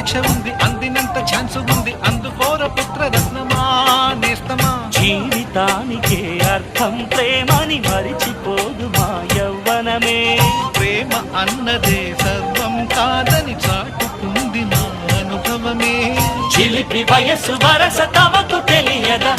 పరీక్ష ఉంది, అందినంత ఛాన్స్ ఉంది, అందుకోర పుత్రరత్నమా నేస్తమా. జీవితానికే అర్థం ప్రేమని మరిచిపోదు మా యవ్వనమే. ప్రేమ అన్నదే సర్వం కాదని చాటుకుంది నా అనుభవమే. చిలిపి వయస్సు వరస తమకు తెలియదా.